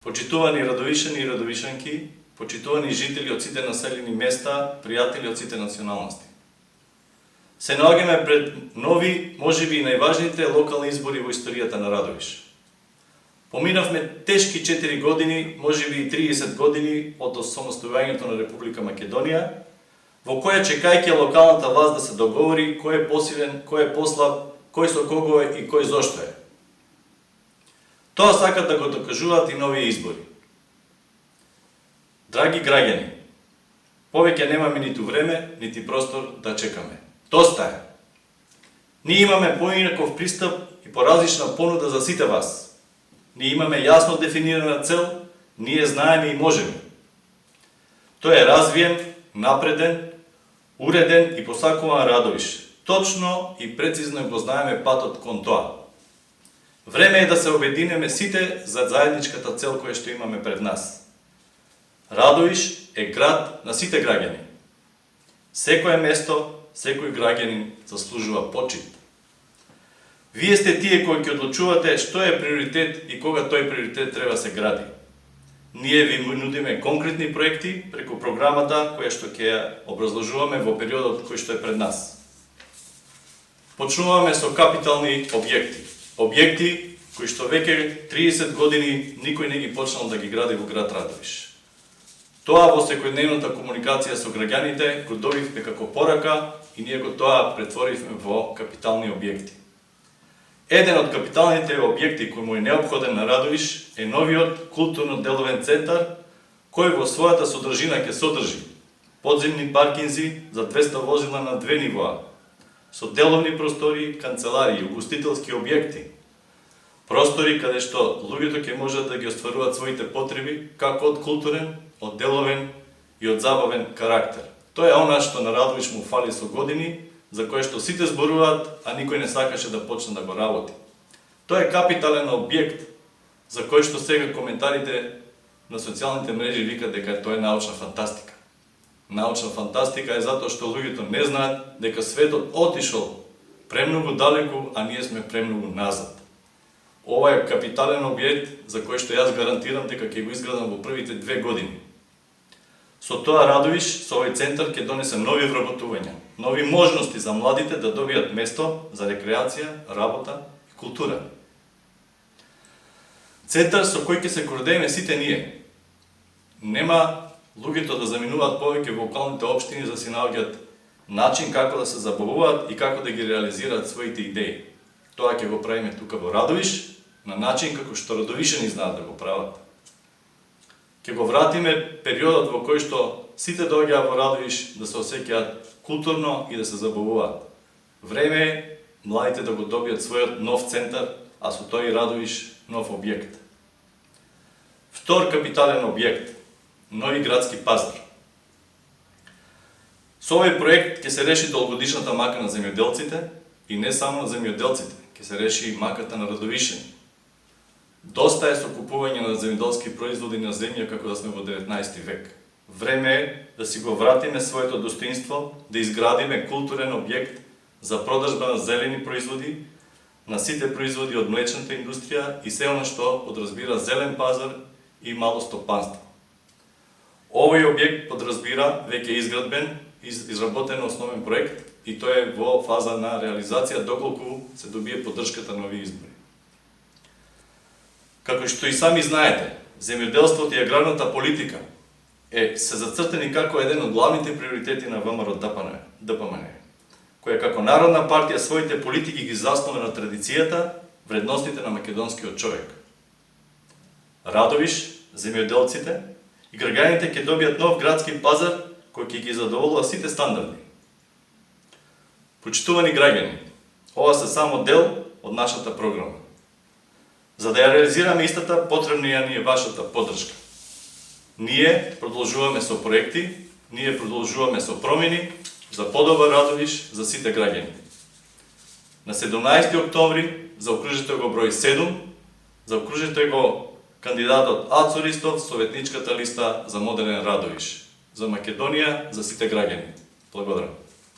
Почитувани радовишани и радовишанки, почитувани жители од сите населени места, пријатели од сите националности. Се наоѓаме пред нови, можеби и најважните локални избори во историјата на Радовиш. Поминавме тешки 4 години, можеби и 30 години од осамостојувањето на Република Македонија, во која чекајќи локалната власт да се договори кој е посилен, кој е послаб, кој со кого е и кој зошто е. Тоа сакат да го докажуваат и нови избори. Драги граѓани, повеќе немаме ниту време, нити простор да чекаме. Доста е. Ние имаме поинаков пристап и поразлична понуда за сите вас. Ние имаме јасно дефинирана цел, ние знаеме и можеме. Тој е развиен, напреден, уреден и посакуван Радовиш. Точно и прецизно го знаеме патот кон тоа. Време е да се обединеме сите за заедничката цел која што имаме пред нас. Радовиш е град на сите граѓани. Секое место, секој граѓанин заслужува почит. Вие сте тие кои ќе одлучувате што е приоритет и кога тој приоритет треба се гради. Ние ви нудиме конкретни проекти преку програмата која што ќе ја образложуваме во периодот кој што е пред нас. Почнуваме со капитални објекти. Објекти кои што веќе 30 години никој не ги почнал да ги гради во град Радовиш. Тоа во секојдневната комуникација со граѓаните го добивме како порака и ние го тоа претворивме во капитални објекти. Еден од капиталните објекти кој му е неопходен на Радовиш е новиот културно-деловен центар, кој во својата содржина ќе содржи подземни паркинзи за 200 возила на 2 нивоа, со деловни простори, канцеларии, угостителски објекти, простори каде што луѓето ќе можат да ги остваруваат своите потреби, како од културен, од деловен и од забавен карактер. Тоа е она што на Радовиш му фали со години, за кое што сите зборуваат, а никој не сакаше да почне да го работи. Тоа е капитален објект, за кој што сега коментарите на социјалните мрежи викаат дека тоа е научна фантастика. Научна фантастика е затоа што луѓето не знаат дека светот отишол премногу далеку, а ние сме премногу назад. Ова е капитален објект за кој што јас гарантирам дека ќе го изградам во првите 2 години. Со тоа Радовиш, со овој центар ќе донесе нови вработувања, нови можности за младите да добијат место за рекреација, работа и култура. Центар со кој ќе се гордееме сите ние. Нема луѓето да заминуваат повеќе во околните општини за да си наоѓаат начин како да се забавуваат и како да ги реализираат своите идеи. Тоа ќе го правиме тука во Радовиш, на начин како што радовишани знаат да го прават. Ќе го вратиме периодот во кој што сите доаѓаат во Радовиш да се осеќаат културно и да се забавуваат. Време е младите да го добијат својот нов центар, а со тој и Радовиш нов објект. Втор капитален објект – нови градски пазар. Со овој проект ќе се реши долгогодишната мака на земјоделците и не само на земјоделците, ќе се реши и маката на радовишани. Доста е со купување на земјоделски производи на земја како да сме во 19 век. Време е да си го вратиме своето достоинство, да изградиме културен објект за продажба на зелени производи, на сите производи од млечната индустрија и се оно што подразбира зелен пазар и мало стопанство. Овој објект подразбира веќе изградбен, изработен основен проект и тој е во фаза на реализација доколку се добие поддршката на овие избори. Како што и сами знаете, земјоделството и аграрната политика се зацртени како еден од главните приоритети на ВМРО-ДПМН, која како народна партија своите политики ги заснова на традицијата, вредностите на македонскиот човек. Радовиш, земјоделците и граѓаните ќе добијат нов градски пазар кој ќе ги задоволува сите стандарди. Почитувани граѓани, ова се само дел од нашата програма. За да ја реализираме истата, потребна ни е вашата поддршка. Ние продолжуваме со проекти, ние продолжуваме со промени за подобар Радовиш за сите граѓани. На 17 октомври заокружете го број 7, заокружете го кандидатот Ацо Ристов, советничката листа за модерен Радовиш, за Македонија, за сите граѓани. Благодарам.